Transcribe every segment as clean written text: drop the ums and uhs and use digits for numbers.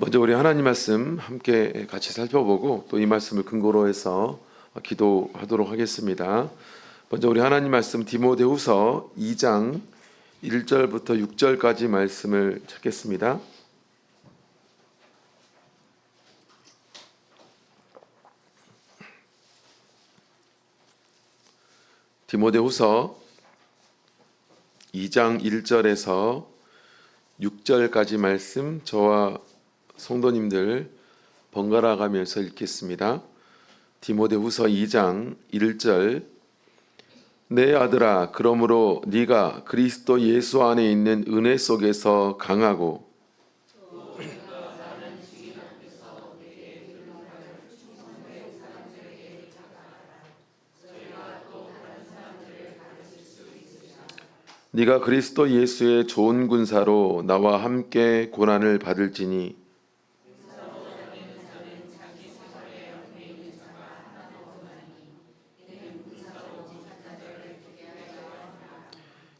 먼저 우리 하나님 말씀 함께 같이 살펴보고 또 이 말씀을 근거로 해서 기도하도록 하겠습니다. 먼저 우리 하나님 말씀 디모데후서 2장 1절부터 6절까지 말씀을 찾겠습니다. 디모데후서 2장 1절에서 6절까지 말씀 저와 성도님들 번갈아 가면서 읽겠습니다. 디모데후서 2장 1절 내 아들아 그러므로 네가 그리스도 예수 안에 있는 은혜 속에서 강하고 네가 그리스도 예수의 좋은 군사로 나와 함께 고난을 받을지니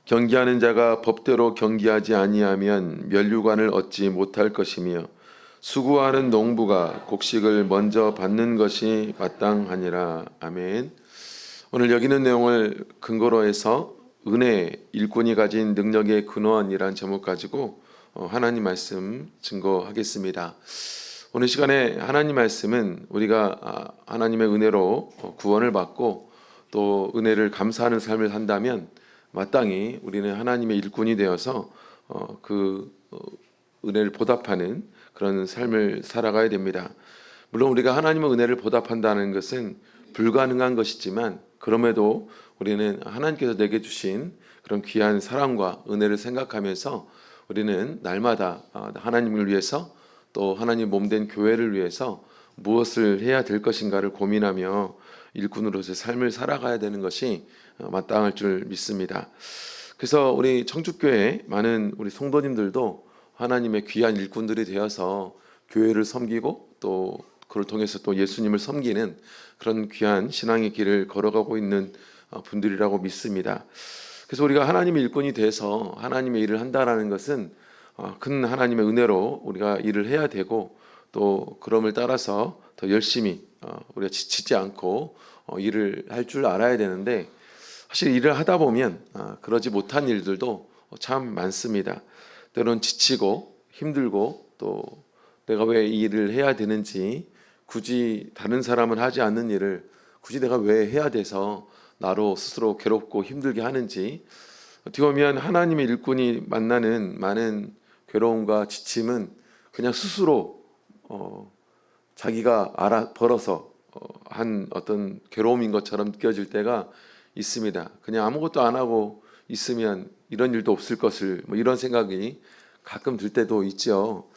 경기하는 자가 법대로 경기하지 아니하면 면류관을 얻지 못할 것이며 수고하는 농부가 곡식을 먼저 받는 것이 마땅하니라. 아멘. 오늘 여기 있는 내용을 근거로 해서 은혜, 일꾼이 가진 능력의 근원이란 제목 가지고 하나님 말씀 증거하겠습니다. 오늘 시간에 하나님 말씀은 우리가 하나님의 은혜로 구원을 받고 또 은혜를 감사하는 삶을 산다면 마땅히 우리는 하나님의 일꾼이 되어서 은혜를 보답하는 그런 삶을 살아가야 됩니다. 물론 우리가 하나님의 은혜를 보답한다는 것은 불가능한 것이지만 그럼에도 우리는 하나님께서 내게 주신 그런 귀한 사랑과 은혜를 생각하면서 우리는 날마다 하나님을 위해서 또 하나님 몸된 교회를 위해서 무엇을 해야 될 것인가를 고민하며 일꾼으로서의 삶을 살아가야 되는 것이 마땅할 줄 믿습니다. 그래서 우리 청주교회 많은 우리 성도님들도 하나님의 귀한 일꾼들이 되어서 교회를 섬기고 또 그걸 통해서 또 예수님을 섬기는 그런 귀한 신앙의 길을 걸어가고 있는 분들이라고 믿습니다. 그래서 우리가 하나님의 일꾼이 돼서 하나님의 일을 한다라는 것은 큰 하나님의 은혜로 우리가 일을 해야 되고 또 그럼을 따라서 더 열심히 우리가 지치지 않고 일을 할 줄 알아야 되는데 사실 일을 하다 보면 그러지 못한 일들도 참 많습니다. 때로는 지치고 힘들고 또 내가 왜 이 일을 해야 되는지 굳이 다른 사람은 하지 않는 일을 굳이 내가 왜 해야 돼서 나로 스스로 괴롭고 힘들게 하는지 어떻게 보면 하나님의 일꾼이 만나는 많은 괴로움과 지침은 그냥 스스로 자기가 알아 벌어서 한 어떤 괴로움인 것처럼 느껴질 때가 있습니다. 그냥 아무것도 안 하고 있으면 이런 일도 없을 것을 이런 생각이 가끔 들 때도 있죠.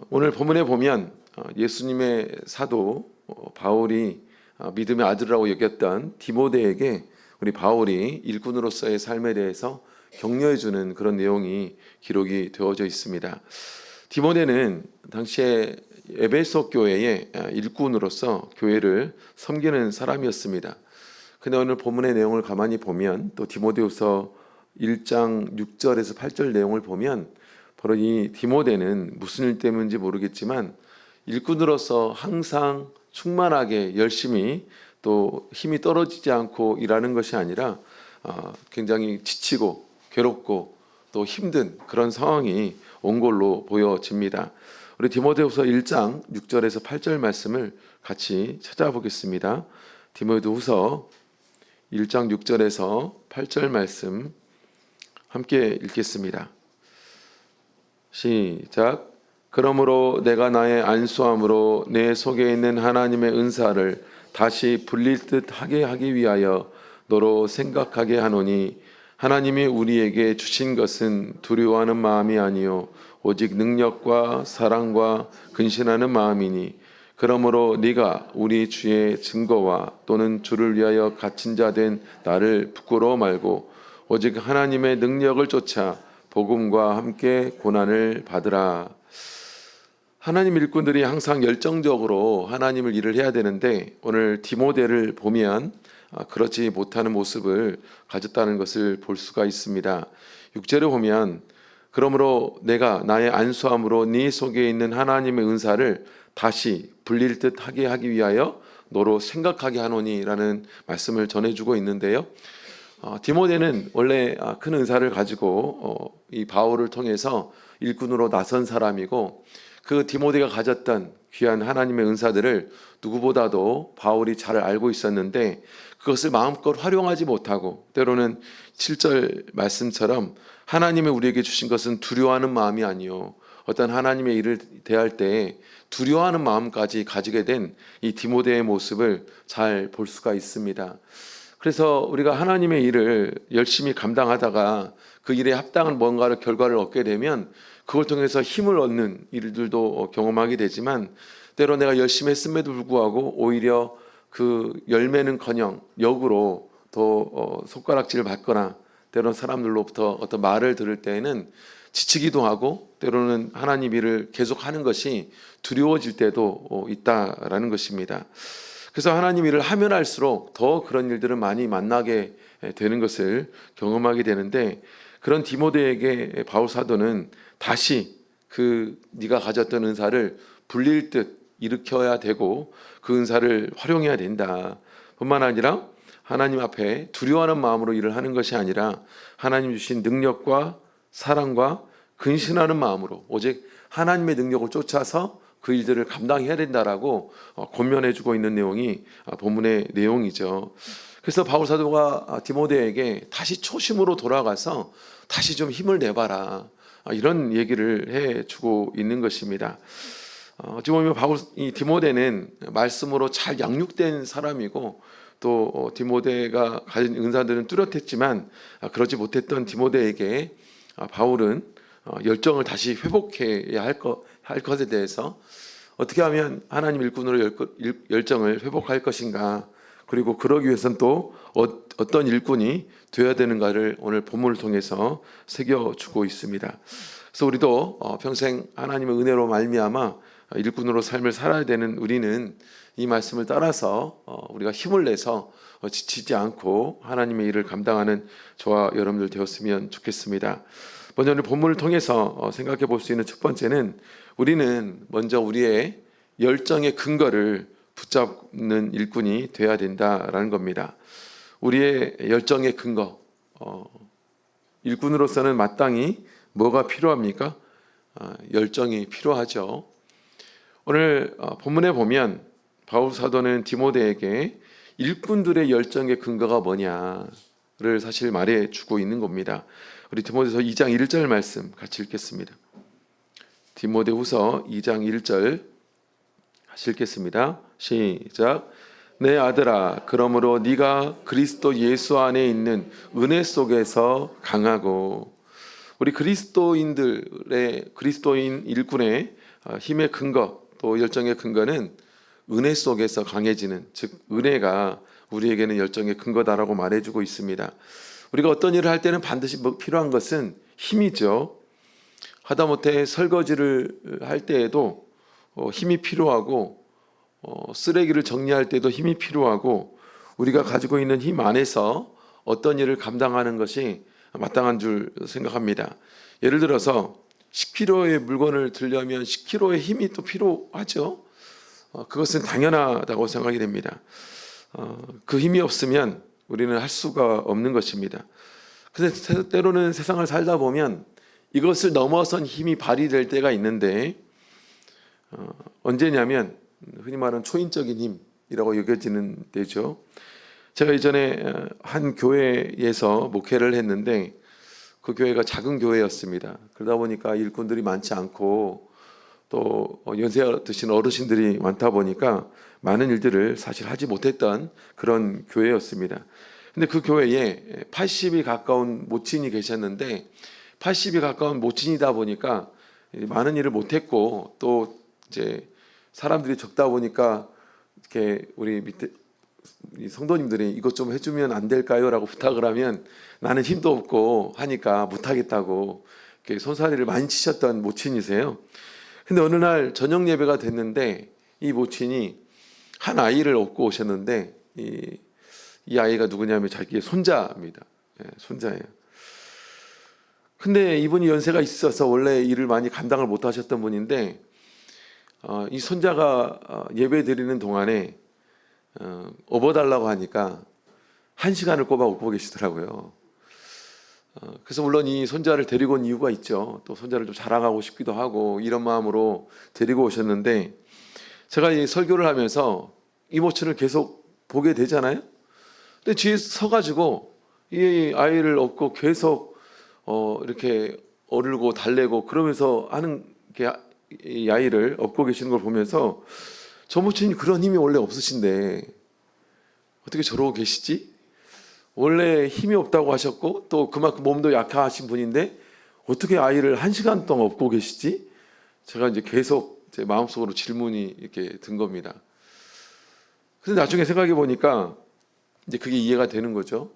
오늘 본문에 보면 예수님의 사도 바울이 믿음의 아들이라고 여겼던 디모데에게 우리 바울이 일꾼으로서의 삶에 대해서 격려해주는 그런 내용이 기록이 되어져 있습니다. 디모데는 당시에 에베소 교회의 일꾼으로서 교회를 섬기는 사람이었습니다. 근데 오늘 본문의 내용을 가만히 보면 또 디모데후서 1장 6절에서 8절 내용을 보면 바로 이 디모데는 무슨 일 때문인지 모르겠지만 일꾼으로서 항상 충만하게 열심히 또 힘이 떨어지지 않고 일하는 것이 아니라 굉장히 지치고 괴롭고 또 힘든 그런 상황이 온 걸로 보여집니다. 우리 디모데후서 1장 6절에서 8절 말씀을 같이 찾아보겠습니다. 디모데후서 1장 6절에서 8절 말씀 함께 읽겠습니다. 시작. 그러므로 내가 나의 안수함으로 내 속에 있는 하나님의 은사를 다시 불릴 듯 하게 하기 위하여 너로 생각하게 하노니 하나님이 우리에게 주신 것은 두려워하는 마음이 아니요 오직 능력과 사랑과 근신하는 마음이니 그러므로 네가 우리 주의 증거와 또는 주를 위하여 갇힌 자 된 나를 부끄러워 말고 오직 하나님의 능력을 쫓아 복음과 함께 고난을 받으라. 하나님 일꾼들이 항상 열정적으로 하나님을 일을 해야 되는데 오늘 디모데를 보면 그렇지 못하는 모습을 가졌다는 것을 볼 수가 있습니다. 6절을 보면 그러므로 내가 나의 안수함으로 네 속에 있는 하나님의 은사를 다시 불릴 듯 하게 하기 위하여 너로 생각하게 하노니라는 말씀을 전해주고 있는데요. 디모데는 원래 큰 은사를 가지고 이 바울을 통해서 일꾼으로 나선 사람이고, 그 디모데가 가졌던 귀한 하나님의 은사들을 누구보다도 바울이 잘 알고 있었는데, 그것을 마음껏 활용하지 못하고, 때로는 7절 말씀처럼 하나님이 우리에게 주신 것은 두려워하는 마음이 아니요, 어떤 하나님의 일을 대할 때 두려워하는 마음까지 가지게 된 이 디모데의 모습을 잘 볼 수가 있습니다. 그래서 우리가 하나님의 일을 열심히 감당하다가 그 일에 합당한 뭔가를 결과를 얻게 되면 그걸 통해서 힘을 얻는 일들도 경험하게 되지만, 때로 내가 열심히 했음에도 불구하고 오히려 그 열매는커녕 역으로 더 손가락질을 받거나, 때로는 사람들로부터 어떤 말을 들을 때에는 지치기도 하고, 때로는 하나님 일을 계속하는 것이 두려워질 때도 있다라는 것입니다. 그래서 하나님 일을 하면 할수록 더 그런 일들을 많이 만나게 되는 것을 경험하게 되는데, 그런 디모데에게 바울 사도는 다시 네가 가졌던 은사를 불릴 듯 일으켜야 되고 그 은사를 활용해야 된다. 뿐만 아니라 하나님 앞에 두려워하는 마음으로 일을 하는 것이 아니라 하나님 주신 능력과 사랑과 근신하는 마음으로 오직 하나님의 능력을 쫓아서 그 일들을 감당해야 된다라고 권면해주고 있는 내용이 본문의 내용이죠. 그래서 바울 사도가 디모데에게 다시 초심으로 돌아가서 다시 좀 힘을 내봐라, 이런 얘기를 해주고 있는 것입니다. 어찌 보면 이 디모데는 말씀으로 잘 양육된 사람이고, 또 디모데가 가진 은사들은 뚜렷했지만 그러지 못했던 디모데에게 바울은 열정을 다시 회복해야 할 것에 대해서 어떻게 하면 하나님 일꾼으로 열정을 회복할 것인가, 그리고 그러기 위해서는 또 어떤 일꾼이 되어야 되는가를 오늘 본문을 통해서 새겨주고 있습니다. 그래서 우리도 평생 하나님의 은혜로 말미암아 일꾼으로 삶을 살아야 되는 우리는 이 말씀을 따라서 우리가 힘을 내서 지치지 않고 하나님의 일을 감당하는 저와 여러분들 되었으면 좋겠습니다. 먼저 오늘 본문을 통해서 생각해 볼 수 있는 첫 번째는, 우리는 먼저 우리의 열정의 근거를 붙잡는 일꾼이 되어야 된다라는 겁니다. 우리의 열정의 근거, 일꾼으로서는 마땅히 뭐가 필요합니까? 열정이 필요하죠. 오늘 본문에 보면 바울 사도는 디모데에게 일꾼들의 열정의 근거가 뭐냐를 사실 말해주고 있는 겁니다. 우리 디모데서 2장 1절 말씀 같이 읽겠습니다. 디모데후서 2장 1절 같이 읽겠습니다. 시작. 내 아들아, 그러므로 네가 그리스도 예수 안에 있는 은혜 속에서 강하고. 우리 그리스도인 일꾼의 힘의 근거, 또 열정의 근거는 은혜 속에서 강해지는, 즉 은혜가 우리에게는 열정의 근거다라고 말해주고 있습니다. 우리가 어떤 일을 할 때는 반드시 필요한 것은 힘이죠. 하다못해 설거지를 할 때에도 힘이 필요하고, 쓰레기를 정리할 때도 힘이 필요하고, 우리가 가지고 있는 힘 안에서 어떤 일을 감당하는 것이 마땅한 줄 생각합니다. 예를 들어서 10kg의 물건을 들려면 10kg의 힘이 또 필요하죠. 그것은 당연하다고 생각이 됩니다. 그 힘이 없으면 우리는 할 수가 없는 것입니다. 그런데 때로는 세상을 살다 보면 이것을 넘어선 힘이 발휘될 때가 있는데, 언제냐면 흔히 말하는 초인적인 힘이라고 여겨지는 때죠. 제가 이전에 한 교회에서 목회를 했는데, 그 교회가 작은 교회였습니다. 그러다 보니까 일꾼들이 많지 않고, 또 연세 드신 어르신들이 많다 보니까 많은 일들을 사실 하지 못했던 그런 교회였습니다. 근데 그 교회에 80이 가까운 모친이 계셨는데, 80이 가까운 모친이다 보니까 많은 일을 못했고, 또 이제 사람들이 적다 보니까 이렇게 우리 밑에 성도님들이 이것 좀 해주면 안 될까요?라고 부탁을 하면 나는 힘도 없고 하니까 못하겠다고 이렇게 손사래를 많이 치셨던 모친이세요. 근데 어느 날 저녁 예배가 됐는데 이 모친이 한 아이를 업고 오셨는데, 이 아이가 누구냐면 자기의 손자입니다. 손자예요. 근데 이분이 연세가 있어서 원래 일을 많이 감당을 못 하셨던 분인데 이 손자가 예배 드리는 동안에 업어달라고 하니까 1시간을 꼽아 업고 계시더라고요. 그래서 물론 이 손자를 데리고 온 이유가 있죠. 또 손자를 좀 자랑하고 싶기도 하고 이런 마음으로 데리고 오셨는데, 제가 이 설교를 하면서 이모친을 계속 보게 되잖아요. 근데 뒤에 서가지고 이 아이를 업고 계속 이렇게 어르고 달래고 그러면서 하는 게, 이 아이를 업고 계시는 걸 보면서 저 모친이 그런 힘이 원래 없으신데 어떻게 저러고 계시지? 원래 힘이 없다고 하셨고 또 그만큼 몸도 약하신 분인데 어떻게 아이를 1시간 동안 업고 계시지? 제가 이제 계속 제 마음속으로 질문이 이렇게 든 겁니다. 근데 나중에 생각해 보니까 이제 그게 이해가 되는 거죠.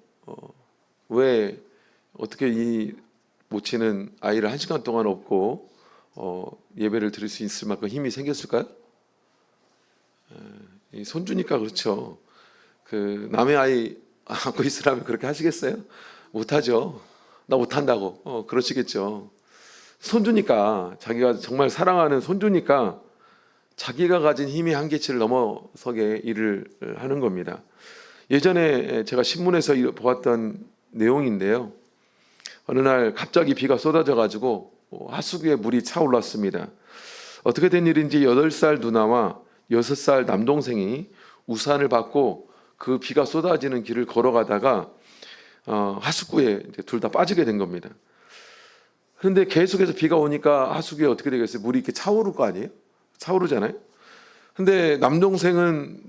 왜 어떻게 이 모친은 아이를 1시간 동안 업고 예배를 드릴 수 있을 만큼 힘이 생겼을까요? 이 손주니까 그렇죠. 그 남의 아이 안고 있으라면 그렇게 하시겠어요? 못하죠. 나 못한다고 그러시겠죠. 손주니까, 자기가 정말 사랑하는 손주니까 자기가 가진 힘의 한계치를 넘어서게 일을 하는 겁니다. 예전에 제가 신문에서 보았던 내용인데요. 어느 날 갑자기 비가 쏟아져 가지고 하수구에 물이 차올랐습니다. 어떻게 된 일인지 8살 누나와 6살 남동생이 우산을 받고 그 비가 쏟아지는 길을 걸어가다가 하수구에 둘 다 빠지게 된 겁니다. 그런데 계속해서 비가 오니까 하수구에 어떻게 되겠어요? 물이 이렇게 차오를 거 아니에요? 차오르잖아요. 근데 남동생은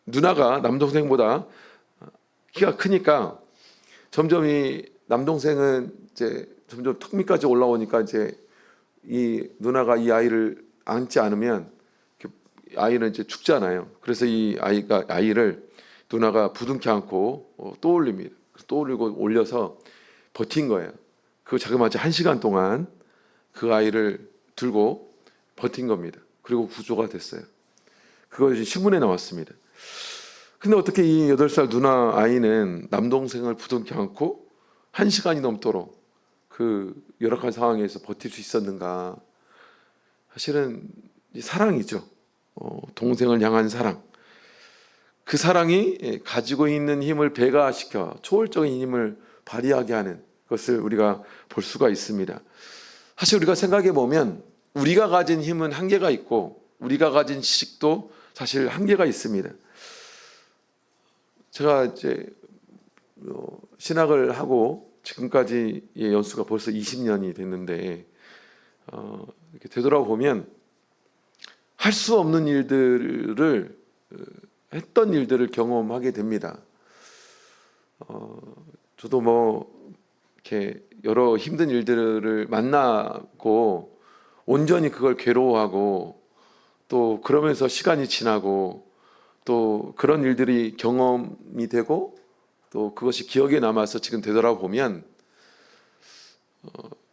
누나가 남동생보다 키가 크니까 점점 이 남동생은 이제 점점 턱 밑까지 올라오니까 이제 이 누나가 이 아이를 안지 않으면 아이는 이제 죽잖아요. 그래서 이 아이를 누나가 부둥켜 안고 또 올립니다. 또 올리고 올려서 버틴 거예요. 그 자그마치 1시간 동안 그 아이를 들고 버틴 겁니다. 그리고 구조가 됐어요. 그것이 신문에 나왔습니다. 근데 어떻게 이 8살 누나 아이는 남동생을 부둥켜 안고 1시간이 넘도록 그 열악한 상황에서 버틸 수 있었는가? 사실은 사랑이죠. 동생을 향한 사랑. 그 사랑이 가지고 있는 힘을 배가시켜 초월적인 힘을 발휘하게 하는 것을 우리가 볼 수가 있습니다. 사실 우리가 생각해 보면 우리가 가진 힘은 한계가 있고 우리가 가진 지식도 사실 한계가 있습니다. 제가 이제 신학을 하고 지금까지의 연수가 벌써 20년이 됐는데 이렇게 되돌아보면 할 수 없는 일들을 했던 일들을 경험하게 됩니다. 저도 뭐 이렇게 여러 힘든 일들을 만나고 온전히 그걸 괴로워하고 또 그러면서 시간이 지나고 또 그런 일들이 경험이 되고 또 그것이 기억에 남아서 지금 되돌아보면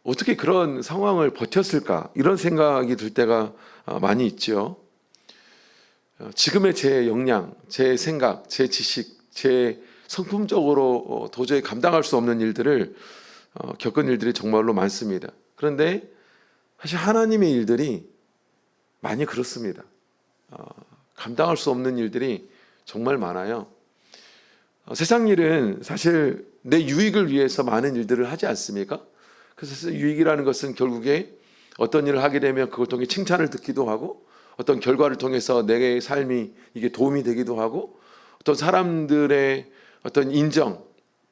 어떻게 그런 상황을 버텼을까 이런 생각이 들 때가 많이 있죠. 지금의 제 역량, 제 생각, 제 지식, 제 성품적으로 도저히 감당할 수 없는 일들을 겪은 일들이 정말로 많습니다. 그런데 사실 하나님의 일들이 많이 그렇습니다. 감당할 수 없는 일들이 정말 많아요. 세상 일은 사실 내 유익을 위해서 많은 일들을 하지 않습니까? 그래서 유익이라는 것은 결국에 어떤 일을 하게 되면 그걸 통해 칭찬을 듣기도 하고 어떤 결과를 통해서 내 삶이 이게 도움이 되기도 하고 어떤 사람들의 어떤 인정,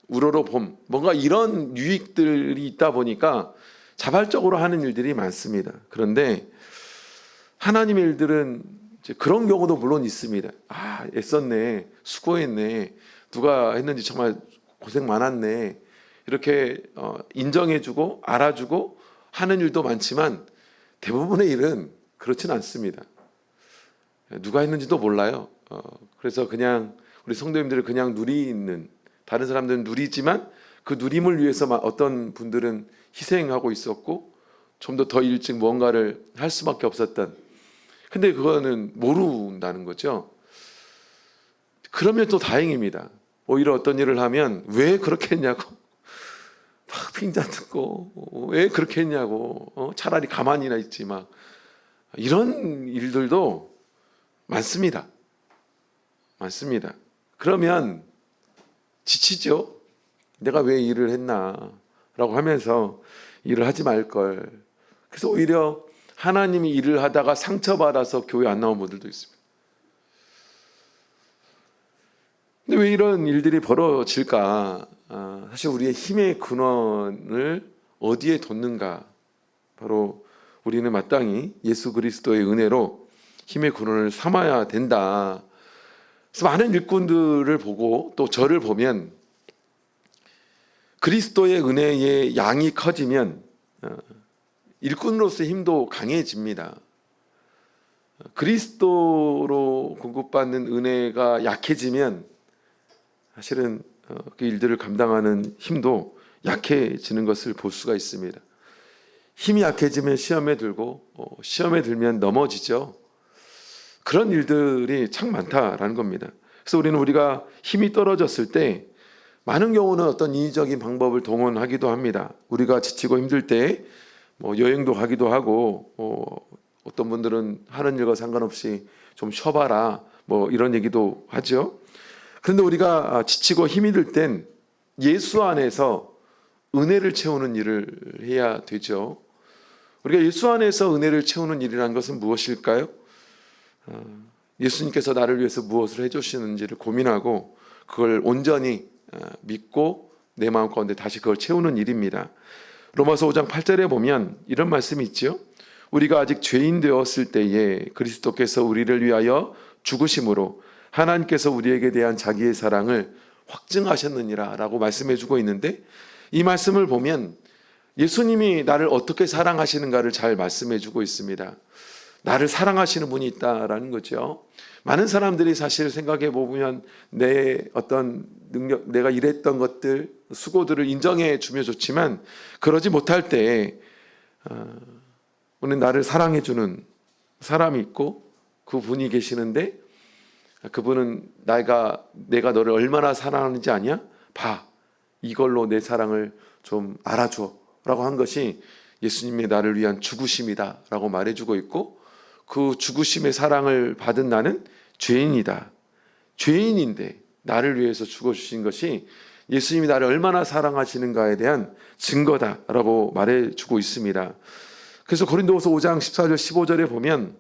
우러러봄, 뭔가 이런 유익들이 있다 보니까 자발적으로 하는 일들이 많습니다. 그런데 하나님의 일들은 이제 그런 경우도 물론 있습니다. 애썼네, 수고했네, 누가 했는지 정말 고생 많았네, 이렇게 인정해주고 알아주고 하는 일도 많지만 대부분의 일은 그렇진 않습니다. 누가 했는지도 몰라요. 그래서 그냥 우리 성도님들을 그냥 누리는, 다른 사람들은 누리지만 그 누림을 위해서 어떤 분들은 희생하고 있었고 좀 더 일찍 뭔가를 할 수밖에 없었던, 근데 그거는 모른다는 거죠. 그러면 또 다행입니다. 오히려 어떤 일을 하면 왜 그렇게 했냐고 막 핀잔 듣고 왜 그렇게 했냐고 차라리 가만히나 있지 막 이런 일들도 많습니다. 많습니다. 그러면 지치죠. 내가 왜 일을 했나라고 하면서 일을 하지 말걸. 그래서 오히려 하나님이 일을 하다가 상처받아서 교회 안 나온 분들도 있습니다. 근데 왜 이런 일들이 벌어질까? 사실 우리의 힘의 근원을 어디에 뒀는가? 바로 우리는 마땅히 예수 그리스도의 은혜로 힘의 근원을 삼아야 된다. 그래서 많은 일꾼들을 보고 또 저를 보면 그리스도의 은혜의 양이 커지면 일꾼으로서의 힘도 강해집니다. 그리스도로 공급받는 은혜가 약해지면 사실은 그 일들을 감당하는 힘도 약해지는 것을 볼 수가 있습니다. 힘이 약해지면 시험에 들고 시험에 들면 넘어지죠. 그런 일들이 참 많다라는 겁니다. 그래서 우리가 힘이 떨어졌을 때 많은 경우는 어떤 인위적인 방법을 동원하기도 합니다. 우리가 지치고 힘들 때 여행도 가기도 하고 어떤 분들은 하는 일과 상관없이 좀 쉬어봐라 이런 얘기도 하죠. 그런데 우리가 지치고 힘이 들 땐 예수 안에서 은혜를 채우는 일을 해야 되죠. 우리가 예수 안에서 은혜를 채우는 일이라는 것은 무엇일까요? 예수님께서 나를 위해서 무엇을 해주시는지를 고민하고 그걸 온전히 믿고 내 마음 가운데 다시 그걸 채우는 일입니다. 로마서 5장 8절에 보면 이런 말씀이 있죠. 우리가 아직 죄인 되었을 때에 그리스도께서 우리를 위하여 죽으심으로 하나님께서 우리에게 대한 자기의 사랑을 확증하셨느니라 라고 말씀해 주고 있는데, 이 말씀을 보면 예수님이 나를 어떻게 사랑하시는가를 잘 말씀해 주고 있습니다. 나를 사랑하시는 분이 있다라는 거죠. 많은 사람들이 사실 생각해 보면 내 어떤 능력, 내가 일했던 것들, 수고들을 인정해 주면 좋지만 그러지 못할 때 오늘 나를 사랑해 주는 사람이 있고 그분이 계시는데, 그분은 내가 너를 얼마나 사랑하는지 아냐? 봐, 이걸로 내 사랑을 좀 알아줘 라고 한 것이 예수님의 나를 위한 죽으심이다 라고 말해주고 있고, 그 죽으심의 사랑을 받은 나는 죄인이다, 죄인인데 나를 위해서 죽어주신 것이 예수님이 나를 얼마나 사랑하시는가에 대한 증거다라고 말해주고 있습니다. 그래서 고린도후서 5장 14절 15절에 보면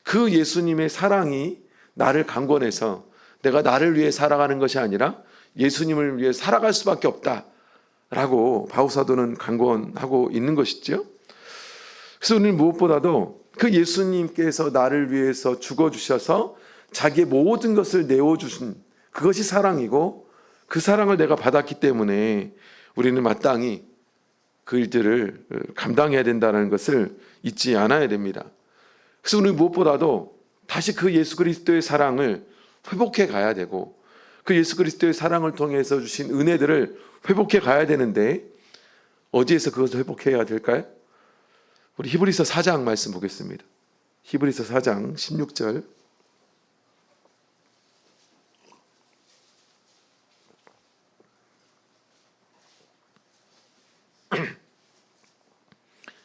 그 예수님의 사랑이 나를 강권해서 내가 나를 위해 살아가는 것이 아니라 예수님을 위해 살아갈 수밖에 없다라고 바울사도는 강권하고 있는 것이죠. 그래서 우리는 무엇보다도 그 예수님께서 나를 위해서 죽어주셔서 자기의 모든 것을 내어주신 그것이 사랑이고, 그 사랑을 내가 받았기 때문에 우리는 마땅히 그 일들을 감당해야 된다는 것을 잊지 않아야 됩니다. 그래서 우리는 무엇보다도 다시 그 예수 그리스도의 사랑을 회복해 가야 되고, 그 예수 그리스도의 사랑을 통해서 주신 은혜들을 회복해 가야 되는데 어디에서 그것을 회복해야 될까요? 우리 히브리서 4장 말씀 보겠습니다. 히브리서 4장 16절.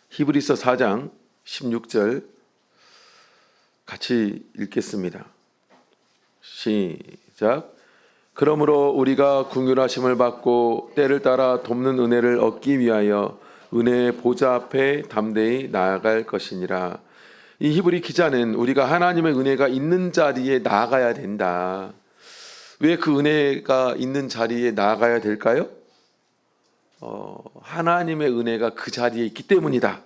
히브리서 4장 16절 같이 읽겠습니다. 시작. 그러므로 우리가 긍휼하심을 받고 때를 따라 돕는 은혜를 얻기 위하여 은혜의 보좌 앞에 담대히 나아갈 것이니라. 이 히브리 기자는 우리가 하나님의 은혜가 있는 자리에 나아가야 된다. 왜 그 은혜가 있는 자리에 나아가야 될까요? 하나님의 은혜가 그 자리에 있기 때문이다.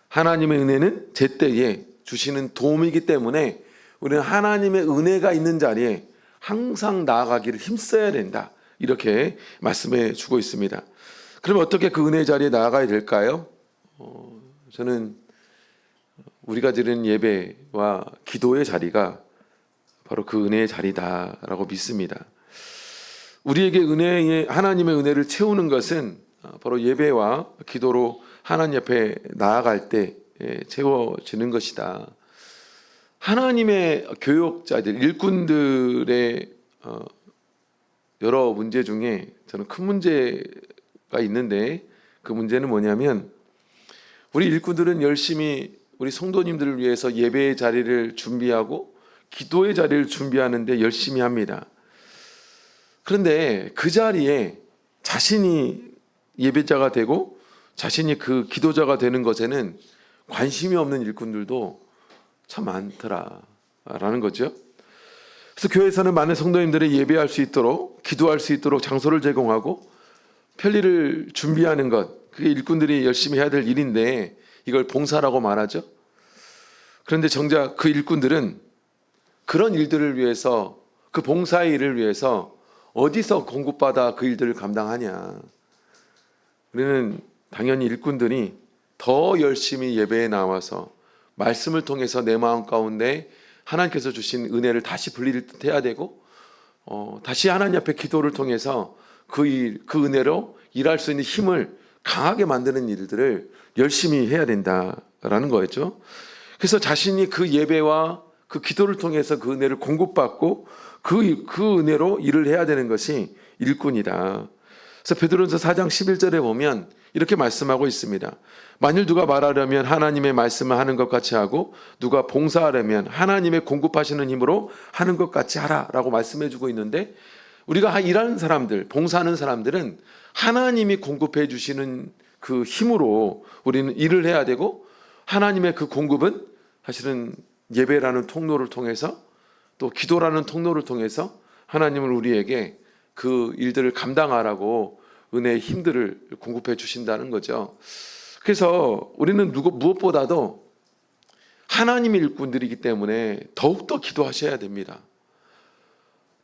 하나님의 은혜는 제때에 주시는 도움이기 때문에 우리는 하나님의 은혜가 있는 자리에 항상 나아가기를 힘써야 된다. 이렇게 말씀해 주고 있습니다. 그럼 어떻게 그 은혜의 자리에 나아가야 될까요? 저는 우리가 드리는 예배와 기도의 자리가 바로 그 은혜의 자리다라고 믿습니다. 우리에게 하나님의 은혜를 채우는 것은 바로 예배와 기도로 하나님 앞에 나아갈 때 채워지는 것이다. 하나님의 교역자들, 일꾼들의 여러 문제 중에 저는 큰 문제가 있는데 그 문제는 뭐냐면 우리 일꾼들은 열심히 우리 성도님들을 위해서 예배의 자리를 준비하고 기도의 자리를 준비하는데 열심히 합니다. 그런데 그 자리에 자신이 예배자가 되고 자신이 그 기도자가 되는 것에는 관심이 없는 일꾼들도 참 많더라라는 거죠. 그래서 교회에서는 많은 성도님들이 예배할 수 있도록 기도할 수 있도록 장소를 제공하고 편리를 준비하는 것, 그게 일꾼들이 열심히 해야 될 일인데 이걸 봉사라고 말하죠. 그런데 정작 그 일꾼들은 그런 일들을 위해서, 그 봉사의 일을 위해서 어디서 공급받아 그 일들을 감당하냐. 우리는 당연히 일꾼들이 더 열심히 예배에 나와서 말씀을 통해서 내 마음 가운데 하나님께서 주신 은혜를 다시 분리해야 되고 다시 하나님 앞에 기도를 통해서 그 은혜로 일할 수 있는 힘을 강하게 만드는 일들을 열심히 해야 된다라는 거였죠. 그래서 자신이 그 예배와 그 기도를 통해서 그 은혜를 공급받고 그 은혜로 일을 해야 되는 것이 일꾼이다. 그래서 베드로전서 4장 11절에 보면 이렇게 말씀하고 있습니다. 만일 누가 말하려면 하나님의 말씀을 하는 것 같이 하고 누가 봉사하려면 하나님의 공급하시는 힘으로 하는 것 같이 하라라고 말씀해 주고 있는데, 우리가 일하는 사람들, 봉사하는 사람들은 하나님이 공급해 주시는 그 힘으로 우리는 일을 해야 되고, 하나님의 그 공급은 사실은 예배라는 통로를 통해서 또 기도라는 통로를 통해서 하나님은 우리에게 그 일들을 감당하라고 은혜의 힘들을 공급해 주신다는 거죠. 그래서 우리는 무엇보다도 하나님의 일꾼들이기 때문에 더욱더 기도하셔야 됩니다.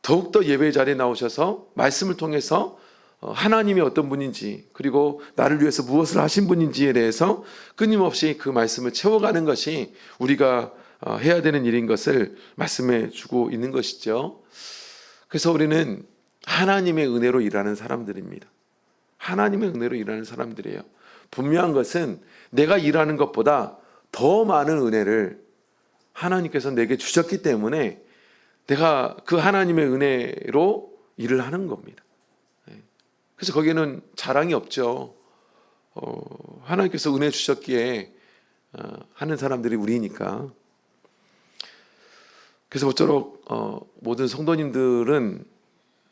더욱더 예배 자리에 나오셔서 말씀을 통해서 하나님이 어떤 분인지, 그리고 나를 위해서 무엇을 하신 분인지에 대해서 끊임없이 그 말씀을 채워가는 것이 우리가 해야 되는 일인 것을 말씀해 주고 있는 것이죠. 그래서 우리는 하나님의 은혜로 일하는 사람들입니다. 하나님의 은혜로 일하는 사람들이에요. 분명한 것은 내가 일하는 것보다 더 많은 은혜를 하나님께서 내게 주셨기 때문에 내가 그 하나님의 은혜로 일을 하는 겁니다. 그래서 거기에는 자랑이 없죠. 하나님께서 은혜 주셨기에 하는 사람들이 우리니까. 그래서 모쪼록 모든 성도님들은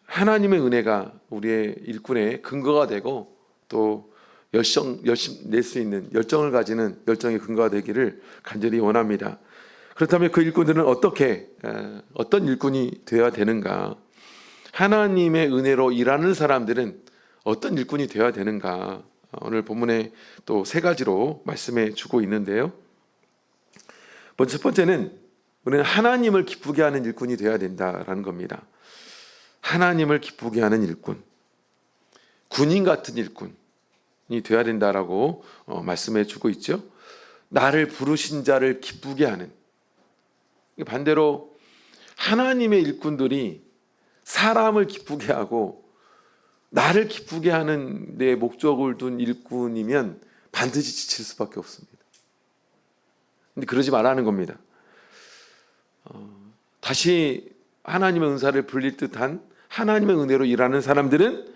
하나님의 은혜가 우리의 일꾼의 근거가 되고 또 열심 낼 수 있는 열정을 가지는 열정의 근거가 되기를 간절히 원합니다. 그렇다면 그 일꾼들은 어떤 일꾼이 되어야 되는가? 하나님의 은혜로 일하는 사람들은 어떤 일꾼이 되어야 되는가? 오늘 본문에 또 세 가지로 말씀해 주고 있는데요. 첫 번째는 우리는 하나님을 기쁘게 하는 일꾼이 되어야 된다라는 겁니다. 하나님을 기쁘게 하는 일꾼, 군인 같은 일꾼이 되어야 된다라고 말씀해 주고 있죠. 나를 부르신 자를 기쁘게 하는, 반대로 하나님의 일꾼들이 사람을 기쁘게 하고 나를 기쁘게 하는 데 목적을 둔 일꾼이면 반드시 지칠 수밖에 없습니다. 근데 그러지 말라는 겁니다. 다시 하나님의 은사를 불릴 듯한 하나님의 은혜로 일하는 사람들은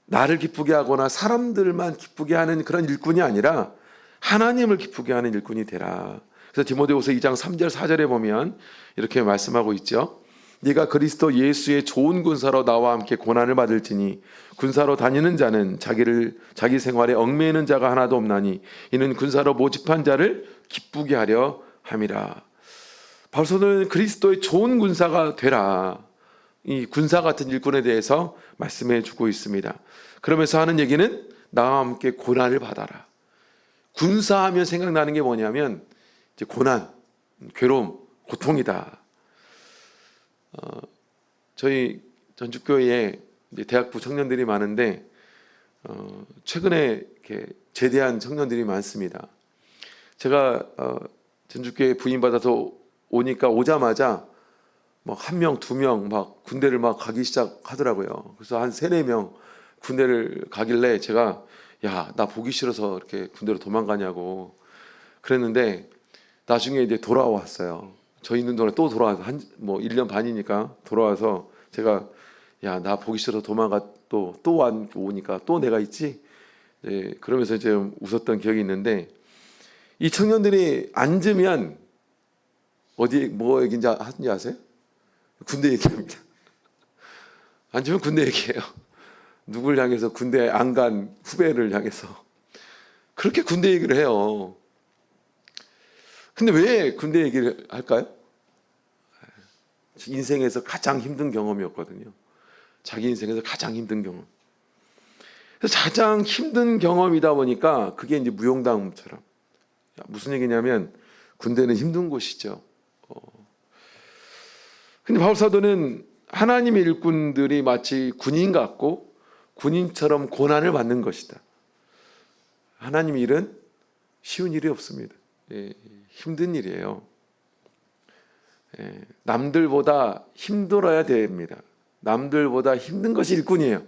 나를 기쁘게 하거나 사람들만 기쁘게 하는 그런 일꾼이 아니라 하나님을 기쁘게 하는 일꾼이 되라. 그래서 디모데후서 2장 3절 4절에 보면 이렇게 말씀하고 있죠. 네가 그리스도 예수의 좋은 군사로 나와 함께 고난을 받을지니 군사로 다니는 자는 자기 생활에 얽매이는 자가 하나도 없나니 이는 군사로 모집한 자를 기쁘게 하려 함이라. 바울서는 그리스도의 좋은 군사가 되라. 이 군사 같은 일꾼에 대해서 말씀해 주고 있습니다. 그러면서 하는 얘기는 나와 함께 고난을 받아라. 군사하면 생각나는 게 뭐냐면 이제 고난, 괴로움, 고통이다. 저희 전주교회에 이제 대학부 청년들이 많은데 최근에 이렇게 제대한 청년들이 많습니다. 제가 전주교회 부임받아서 오자마자 막 1명, 2명 막 군대를 막 가기 시작하더라고요. 그래서 한 3, 4명 군대를 가길래 제가 야, 나 보기 싫어서 이렇게 군대로 도망가냐고 그랬는데 나중에 이제 돌아왔어요. 저 있는 동안에 또 돌아와서 1년 반이니까 돌아와서 제가 야, 나 보기 싫어서 도망가 또 오니까 또 내가 있지? 그러면서 이제 웃었던 기억이 있는데, 이 청년들이 앉으면 어디 뭐 얘기인지 하는지 아세요? 군대 얘기합니다. 앉으면 군대 얘기해요. 누굴 향해서? 군대 안 간 후배를 향해서 그렇게 군대 얘기를 해요. 근데 왜 군대 얘기를 할까요? 인생에서 가장 힘든 경험이었거든요. 자기 인생에서 가장 힘든 경험. 그래서 가장 힘든 경험이다 보니까 그게 이제 무용담처럼. 무슨 얘기냐면 군대는 힘든 곳이죠. 근데 바울 사도는 하나님의 일꾼들이 마치 군인 같고 군인처럼 고난을 받는 것이다. 하나님의 일은 쉬운 일이 없습니다. 힘든 일이에요. 남들보다 힘들어야 됩니다. 남들보다 힘든 것이 일꾼이에요.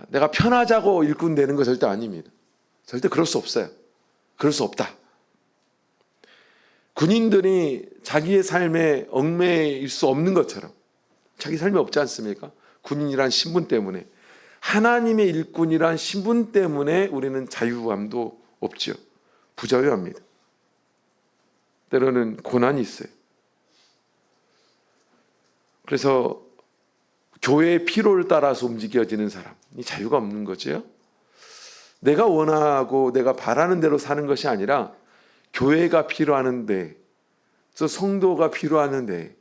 내가 편하자고 일꾼 되는 거 절대 아닙니다. 절대 그럴 수 없어요. 그럴 수 없다. 군인들이 자기의 삶에 얽매일 수 없는 것처럼 자기 삶이 없지 않습니까? 군인이란 신분 때문에, 하나님의 일꾼이란 신분 때문에 우리는 자유함도 없죠. 부자유합니다. 때로는 고난이 있어요. 그래서 교회의 필요를 따라서 움직여지는 사람이 자유가 없는 거죠. 내가 원하고 내가 바라는 대로 사는 것이 아니라 교회가 필요하는데, 또 성도가 필요하는데,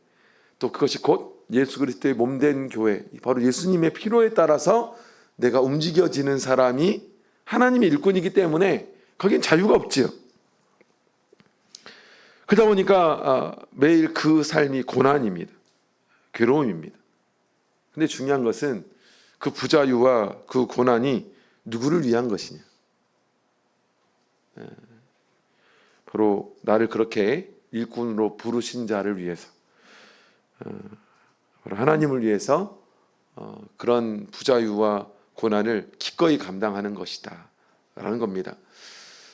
또 그것이 곧 예수 그리스도의 몸된 교회, 바로 예수님의 필요에 따라서 내가 움직여지는 사람이 하나님의 일꾼이기 때문에 거긴 자유가 없지요. 그러다 보니까 매일 그 삶이 고난입니다. 괴로움입니다. 근데 중요한 것은 그 부자유와 그 고난이 누구를 위한 것이냐. 바로 나를 그렇게 일꾼으로 부르신 자를 위해서, 바로 하나님을 위해서 그런 부자유와 고난을 기꺼이 감당하는 것이다 라는 겁니다.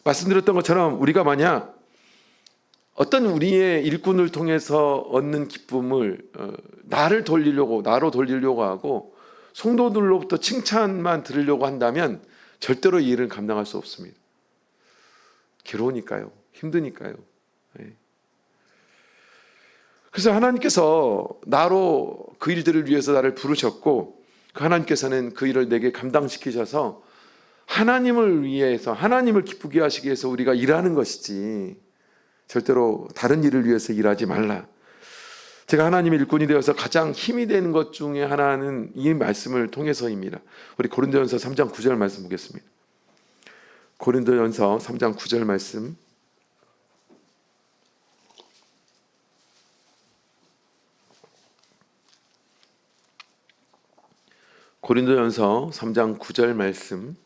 말씀드렸던 것처럼 우리가 만약 어떤 우리의 일꾼을 통해서 얻는 기쁨을 나로 돌리려고 하고 성도들로부터 칭찬만 들으려고 한다면 절대로 이 일을 감당할 수 없습니다. 괴로우니까요. 힘드니까요. 그래서 하나님께서 나로 그 일들을 위해서 나를 부르셨고, 그 하나님께서는 그 일을 내게 감당시키셔서 하나님을 위해서, 하나님을 기쁘게 하시기 위해서 우리가 일하는 것이지 절대로 다른 일을 위해서 일하지 말라. 제가 하나님의 일꾼이 되어서 가장 힘이 되는 것 중에 하나는 이 말씀을 통해서입니다. 우리 고린도전서 3장 9절 말씀 보겠습니다. 고린도전서 3장 9절 말씀. 고린도전서 3장 9절 말씀.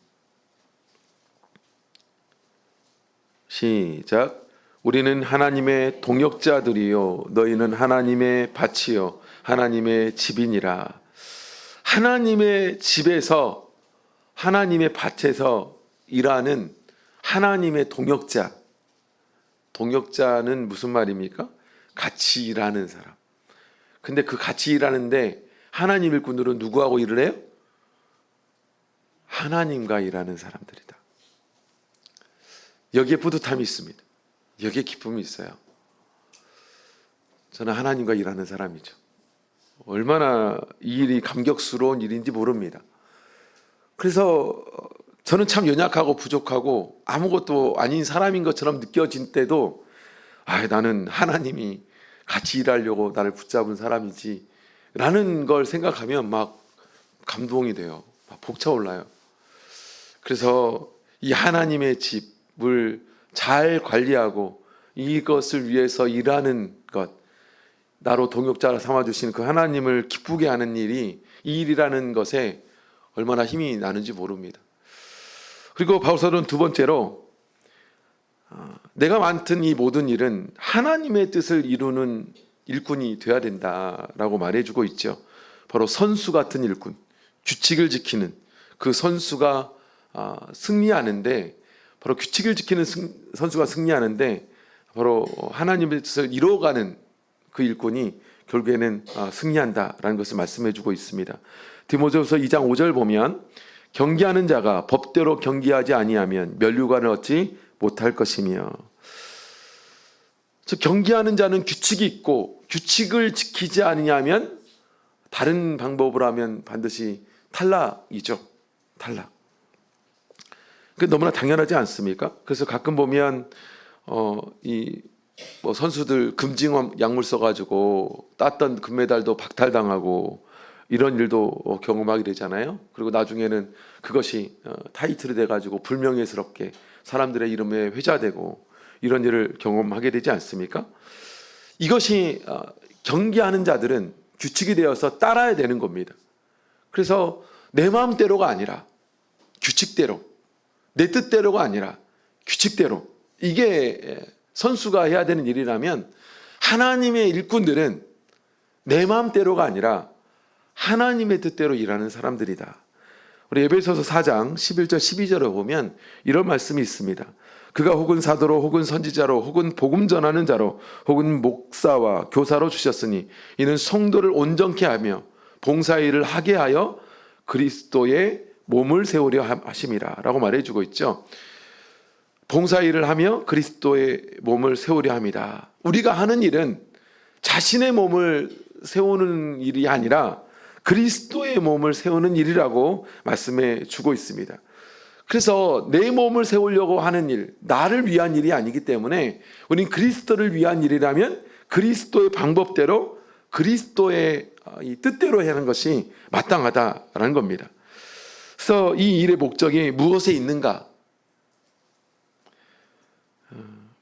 시작. 우리는 하나님의 동역자들이요 너희는 하나님의 밭이요 하나님의 집이니라. 하나님의 집에서, 하나님의 밭에서 일하는 하나님의 동역자. 동역자는 무슨 말입니까? 같이 일하는 사람. 근데 그 같이 일하는데 하나님 일꾼들은 누구하고 일을 해요? 하나님과 일하는 사람들이다. 여기에 뿌듯함이 있습니다. 여기에 기쁨이 있어요. 저는 하나님과 일하는 사람이죠. 얼마나 이 일이 감격스러운 일인지 모릅니다. 그래서 저는 참 연약하고 부족하고 아무것도 아닌 사람인 것처럼 느껴진 때도 나는 하나님이 같이 일하려고 나를 붙잡은 사람이지 라는 걸 생각하면 막 감동이 돼요. 막 벅차올라요. 그래서 이 하나님의 집을 잘 관리하고 이것을 위해서 일하는 것, 나로 동역자를 삼아주신 그 하나님을 기쁘게 하는 일이, 이 일이라는 것에 얼마나 힘이 나는지 모릅니다. 그리고 바울사도는 두 번째로 내가 맡은 이 모든 일은 하나님의 뜻을 이루는 일꾼이 되어야 된다라고 말해주고 있죠. 바로 선수 같은 일꾼, 규칙을 지키는 그 선수가 승리하는데, 바로 규칙을 지키는 선수가 승리하는데 바로 하나님의 뜻을 이루어가는 그 일꾼이 결국에는 승리한다라는 것을 말씀해주고 있습니다. 디모데후서 2장 5절 보면 경계하는 자가 법대로 경계하지 아니하면 면류관을 얻지 못할 것이며. 즉 경계하는 자는 규칙이 있고 규칙을 지키지 않으냐면 다른 방법으로 하면 반드시 탈락이죠. 탈락. 그 너무나 당연하지 않습니까? 그래서 가끔 보면 뭐 선수들 금징 약물 써가지고 땄던 금메달도 박탈당하고 이런 일도 경험하게 되잖아요. 그리고 나중에는 그것이 타이틀이 돼가지고 불명예스럽게 사람들의 이름에 회자되고 이런 일을 경험하게 되지 않습니까? 이것이 경계하는 자들은 규칙이 되어서 따라야 되는 겁니다. 그래서 내 마음대로가 아니라 규칙대로, 내 뜻대로가 아니라 규칙대로, 이게 선수가 해야 되는 일이라면 하나님의 일꾼들은 내 마음대로가 아니라 하나님의 뜻대로 일하는 사람들이다. 우리 에베소서 4장 11절 12절을 보면 이런 말씀이 있습니다. 그가 혹은 사도로 혹은 선지자로 혹은 복음 전하는 자로 혹은 목사와 교사로 주셨으니 이는 성도를 온전케 하며 봉사의 일을 하게 하여 그리스도의 몸을 세우려 하심이라 라고 말해주고 있죠. 봉사의 일을 하며 그리스도의 몸을 세우려 합니다. 우리가 하는 일은 자신의 몸을 세우는 일이 아니라 그리스도의 몸을 세우는 일이라고 말씀해 주고 있습니다. 그래서 내 몸을 세우려고 하는 일, 나를 위한 일이 아니기 때문에 우리는 그리스도를 위한 일이라면 그리스도의 방법대로 그리스도의 이 뜻대로 하는 것이 마땅하다라는 겁니다. 그래서 이 일의 목적이 무엇에 있는가?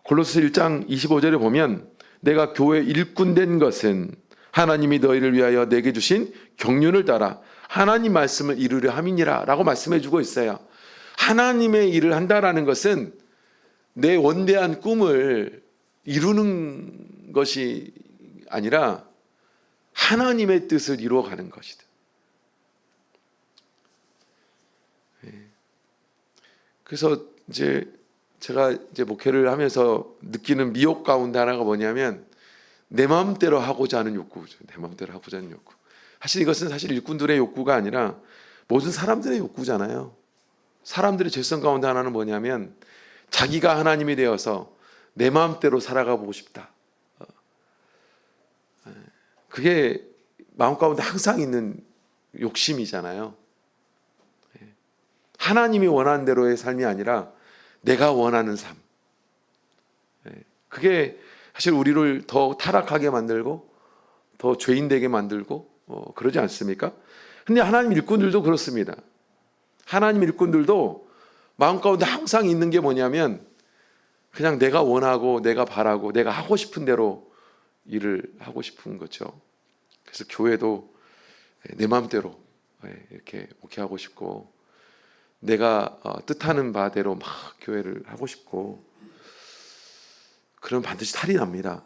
골로새 1장 25절에 보면 내가 교회 일꾼 된 것은 하나님이 너희를 위하여 내게 주신 경륜을 따라 하나님 말씀을 이루려 함이니라 라고 말씀해 주고 있어요. 하나님의 일을 한다라는 것은 내 원대한 꿈을 이루는 것이 아니라 하나님의 뜻을 이루어가는 것이다. 그래서 제가 목회를 하면서 느끼는 미혹 가운데 하나가 뭐냐면 내 마음대로 하고자 하는 욕구죠. 내 마음대로 하고자 하는 욕구. 사실 이것은 사실 일꾼들의 욕구가 아니라 모든 사람들의 욕구잖아요. 사람들의 죄성 가운데 하나는 뭐냐면 자기가 하나님이 되어서 내 마음대로 살아가 보고 싶다. 그게 마음 가운데 항상 있는 욕심이잖아요. 하나님이 원하는 대로의 삶이 아니라 내가 원하는 삶. 그게 사실 우리를 더 타락하게 만들고 더 죄인 되게 만들고 그러지 않습니까? 근데 하나님 일꾼들도 그렇습니다. 하나님 일꾼들도 마음 가운데 항상 있는 게 뭐냐면 그냥 내가 원하고 내가 바라고 내가 하고 싶은 대로 일을 하고 싶은 거죠. 그래서 교회도 내 마음대로 이렇게 목회하고 싶고 내가 뜻하는 바대로 막 교회를 하고 싶고 그러면 반드시 탈이 납니다.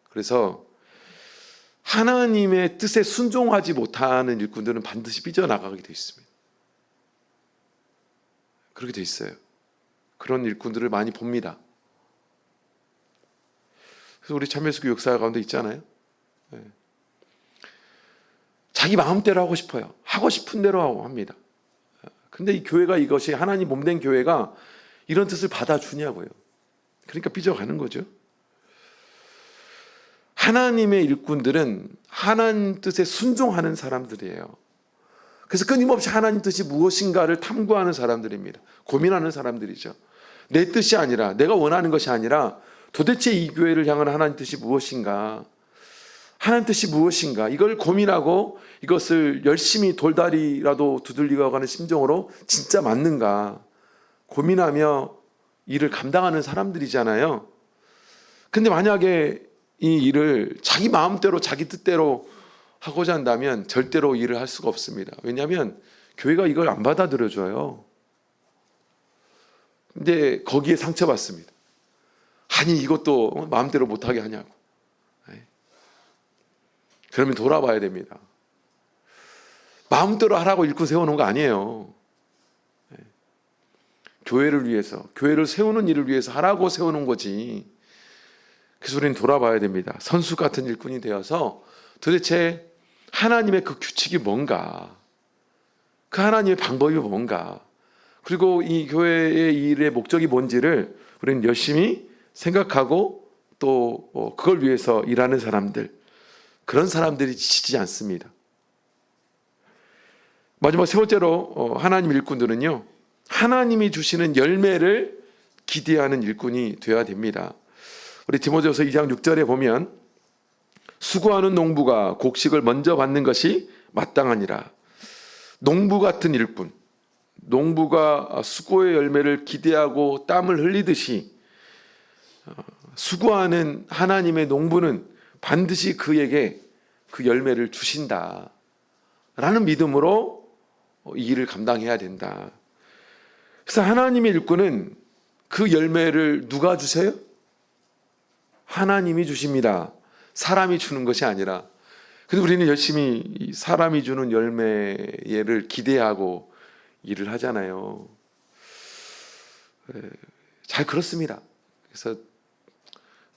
그래서 하나님의 뜻에 순종하지 못하는 일꾼들은 반드시 삐져나가게 돼 있습니다. 그렇게 돼 있어요. 그런 일꾼들을 많이 봅니다. 그래서 우리 참여수교 역사 가운데 있잖아요. 자기 마음대로 하고 싶어요. 하고 싶은 대로 하고 합니다. 근데 이 교회가 이것이 하나님 몸된 교회가 이런 뜻을 받아주냐고요. 그러니까 삐져가는 거죠. 하나님의 일꾼들은 하나님 뜻에 순종하는 사람들이에요. 그래서 끊임없이 하나님 뜻이 무엇인가를 탐구하는 사람들입니다. 고민하는 사람들이죠. 내 뜻이 아니라 내가 원하는 것이 아니라 도대체 이 교회를 향한 하나님 뜻이 무엇인가? 하나님 뜻이 무엇인가? 이걸 고민하고 이것을 열심히 돌다리라도 두들리고 가는 심정으로 진짜 맞는가? 고민하며 일을 감당하는 사람들이잖아요. 근데 만약에 이 일을 자기 마음대로 자기 뜻대로 하고자 한다면 절대로 일을 할 수가 없습니다. 왜냐하면 교회가 이걸 안 받아들여줘요. 근데 거기에 상처받습니다. 아니 이것도 마음대로 못하게 하냐고. 그러면 돌아봐야 됩니다. 마음대로 하라고 일꾼 세우는 거 아니에요. 교회를 위해서, 교회를 세우는 일을 위해서 하라고 세우는 거지. 그래서 우리는 돌아봐야 됩니다. 선수 같은 일꾼이 되어서 도대체 하나님의 그 규칙이 뭔가, 그 하나님의 방법이 뭔가, 그리고 이 교회의 일의 목적이 뭔지를 우리는 열심히 생각하고 또 그걸 위해서 일하는 사람들, 그런 사람들이 지치지 않습니다. 마지막 세 번째로 하나님 일꾼들은요, 하나님이 주시는 열매를 기대하는 일꾼이 되어야 됩니다. 우리 디모데후서 2장 6절에 보면 수고하는 농부가 곡식을 먼저 받는 것이 마땅하니라. 농부 같은 일꾼, 농부가 수고의 열매를 기대하고 땀을 흘리듯이 수고하는 하나님의 농부는 반드시 그에게 그 열매를 주신다 라는 믿음으로 이 일을 감당해야 된다. 그래서 하나님의 일꾼은 그 열매를 누가 주세요? 하나님이 주십니다. 사람이 주는 것이 아니라. 그래서 우리는 열심히 사람이 주는 열매를 기대하고 일을 하잖아요. 잘 그렇습니다. 그래서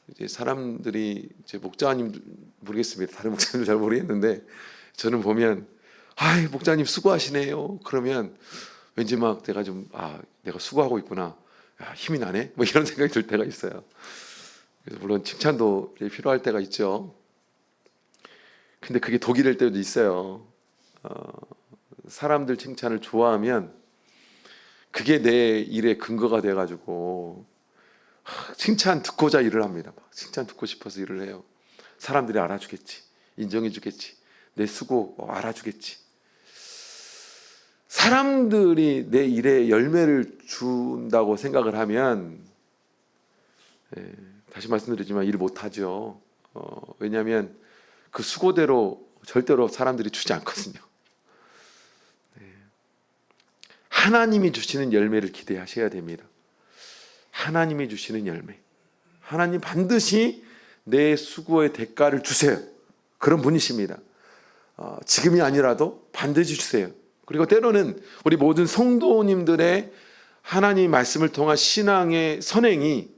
이제 사람들이, 제 목자님 모르겠습니다. 다른 목자님도 잘 모르겠는데, 저는 보면 아이 목자님 수고하시네요. 그러면 왠지 막 내가 좀 내가 수고하고 있구나, 힘이 나네, 뭐 이런 생각이 들 때가 있어요. 그래서 물론 칭찬도 필요할 때가 있죠. 근데 그게 독이 될 때도 있어요. 사람들 칭찬을 좋아하면 그게 내 일의 근거가 돼가지고 칭찬 듣고자 일을 합니다. 칭찬 듣고 싶어서 일을 해요. 사람들이 알아주겠지, 인정해주겠지, 내 수고 알아주겠지. 사람들이 내 일에 열매를 준다고 생각을 하면 다시 말씀드리지만 일 못하죠. 왜냐하면 그 수고대로 절대로 사람들이 주지 않거든요. 하나님이 주시는 열매를 기대하셔야 됩니다. 하나님이 주시는 열매, 하나님 반드시 내 수고의 대가를 주세요. 그런 분이십니다. 지금이 아니라도 반드시 주세요. 그리고 때로는 우리 모든 성도님들의 하나님 말씀을 통한 신앙의 선행이,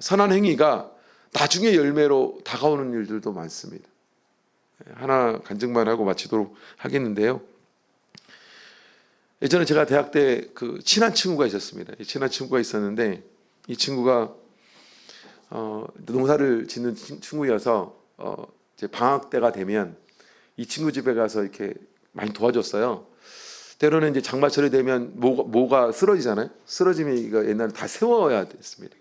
선한 행위가 나중에 열매로 다가오는 일들도 많습니다. 하나 간증만 하고 마치도록 하겠는데요. 예전에 제가 대학 때 그 친한 친구가 있었습니다. 친한 친구가 있었는데, 이 친구가 농사를 짓는 친구여서 이제 방학 때가 되면 이 친구 집에 가서 이렇게 많이 도와줬어요. 때로는 이제 장마철이 되면 모가 쓰러지잖아요. 쓰러지면 이거 옛날에 다 세워야 됐습니다.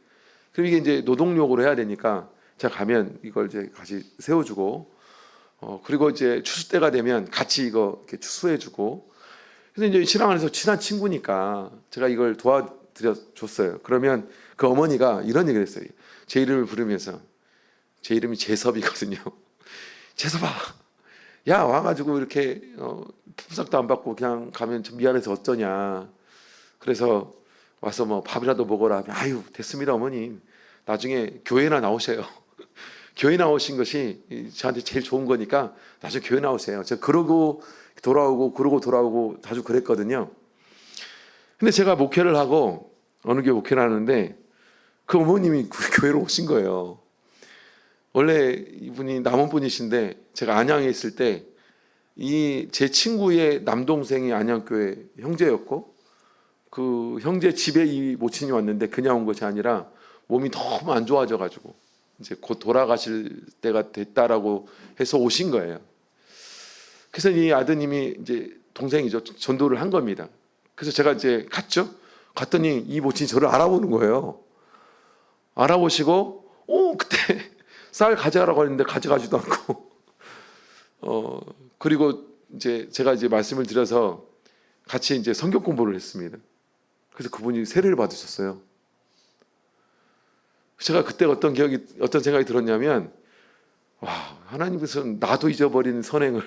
그럼 이게 이제 노동력으로 해야 되니까 제가 가면 이걸 이제 같이 세워주고, 그리고 이제 추수 때가 되면 같이 이거 이렇게 추수해주고. 그래서 이제 신앙 안에서 친한 친구니까 제가 이걸 도와드려 줬어요. 그러면 그 어머니가 이런 얘기를 했어요. 제 이름을 부르면서, 제 이름이 재섭이거든요. 재섭아, 야 와가지고 이렇게 품삯도 안 받고 그냥 가면 좀 미안해서 어쩌냐. 그래서 와서 뭐 밥이라도 먹어라 하면, 아유 됐습니다 어머님, 나중에 교회나 나오세요. 교회 나오신 것이 저한테 제일 좋은 거니까 나중에 교회 나오세요. 제가 그러고 돌아오고 자주 그랬거든요. 근데 제가 목회를 하고, 어느 교회 목회를 하는데 그 어머님이 그 교회로 오신 거예요. 원래 이분이 남원분이신데 제가 안양에 있을 때 이 제 친구의 남동생이 안양교회 형제였고, 그 형제 집에 이 모친이 왔는데 그냥 온 것이 아니라 몸이 너무 안 좋아져가지고 이제 곧 돌아가실 때가 됐다라고 해서 오신 거예요. 그래서 이 아드님이 이제 동생이죠, 전도를 한 겁니다. 그래서 제가 이제 갔죠. 갔더니 이 모친이 저를 알아보는 거예요. 알아보시고 그때 쌀 가져가라고 했는데 가져가지도 않고, 그리고 이제 제가 이제 말씀을 드려서 같이 이제 성경 공부를 했습니다. 그래서 그분이 세례를 받으셨어요. 제가 그때 어떤 생각이 들었냐면, 와, 하나님께서는 나도 잊어버린 선행을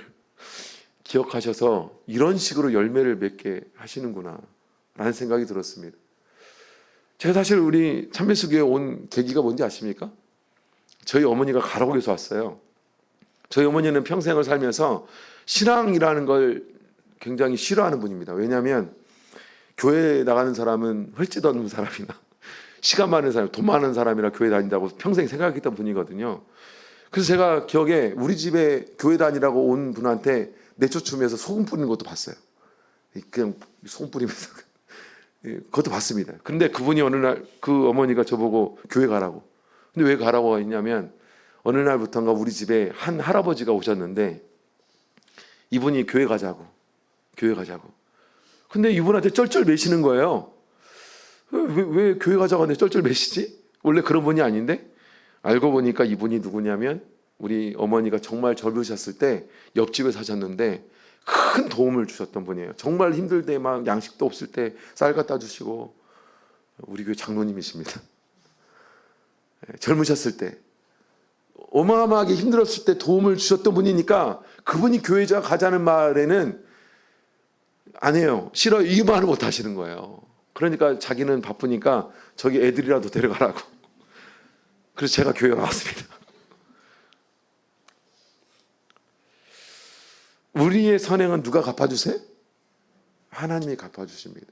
기억하셔서 이런 식으로 열매를 맺게 하시는구나 라는 생각이 들었습니다. 제가 사실 우리 참배수교에 온 계기가 뭔지 아십니까? 저희 어머니가 가락에서 왔어요. 저희 어머니는 평생을 살면서 신앙이라는 걸 굉장히 싫어하는 분입니다. 왜냐하면 교회에 나가는 사람은 헐짓 없는 사람이나 시간 많은 사람, 돈 많은 사람이라 교회 다닌다고 평생 생각했던 분이거든요. 그래서 제가 기억에 우리 집에 교회 다니라고 온 분한테 내쫓으면서 소금 뿌리는 것도 봤어요. 그냥 손 뿌리면서 그것도 봤습니다. 근데 그분이 어느 날 그 어머니가 저보고 교회 가라고. 근데 왜 가라고 했냐면 어느 날부터인가 우리 집에 한 할아버지가 오셨는데 이분이 교회 가자고. 근데 이분한테 쩔쩔매시는 거예요. 왜 교회 가자고 하는데 쩔쩔매시지? 원래 그런 분이 아닌데 알고 보니까 이분이 누구냐면 우리 어머니가 정말 젊으셨을 때 옆집에 사셨는데 큰 도움을 주셨던 분이에요. 정말 힘들 때 막 양식도 없을 때 쌀 갖다 주시고 우리 교회 장로님이십니다. 젊으셨을 때 어마어마하게 힘들었을 때 도움을 주셨던 분이니까 그분이 교회 가자는 말에는 안 해요. 싫어요. 이 말을 못 하시는 거예요. 그러니까 자기는 바쁘니까 저기 애들이라도 데려가라고. 그래서 제가 교회 나왔습니다. 우리의 선행은 누가 갚아주세요? 하나님이 갚아주십니다.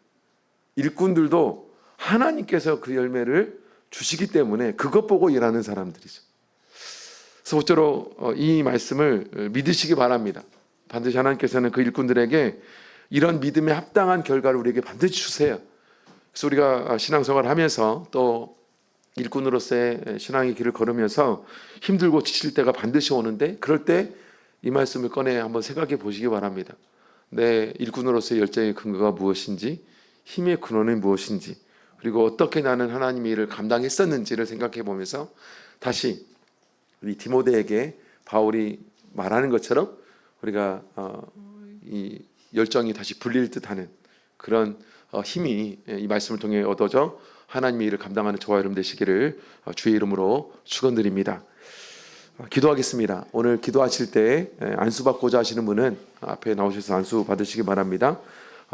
일꾼들도 하나님께서 그 열매를 주시기 때문에 그것 보고 일하는 사람들이죠. 그래서 모쪼록 이 말씀을 믿으시기 바랍니다. 반드시 하나님께서는 그 일꾼들에게 이런 믿음에 합당한 결과를 우리에게 반드시 주세요. 그래서 우리가 신앙생활을 하면서 또 일꾼으로서의 신앙의 길을 걸으면서 힘들고 지칠 때가 반드시 오는데 그럴 때 이 말씀을 꺼내 한번 생각해 보시기 바랍니다. 내 일꾼으로서의 열정의 근거가 무엇인지, 힘의 근원은 무엇인지, 그리고 어떻게 나는 하나님의 일을 감당했었는지를 생각해 보면서 다시 우리 디모데에게 바울이 말하는 것처럼 우리가 이 열정이 다시 불릴 듯하는 그런 힘이 이 말씀을 통해 얻어져 하나님의 일을 감당하는 저와 여러분 되시기를 주의 이름으로 축원드립니다. 기도하겠습니다. 오늘 기도하실 때 안수 받고자 하시는 분은 앞에 나오셔서 안수 받으시기 바랍니다.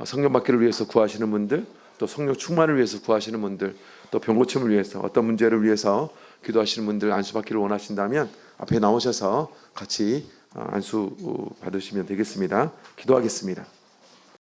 성령 받기를 위해서 구하시는 분들, 또 성령 충만을 위해서 구하시는 분들, 또 병 고침을 위해서 어떤 문제를 위해서 기도하시는 분들 안수 받기를 원하신다면 앞에 나오셔서 같이 안수 받으시면 되겠습니다. 기도하겠습니다.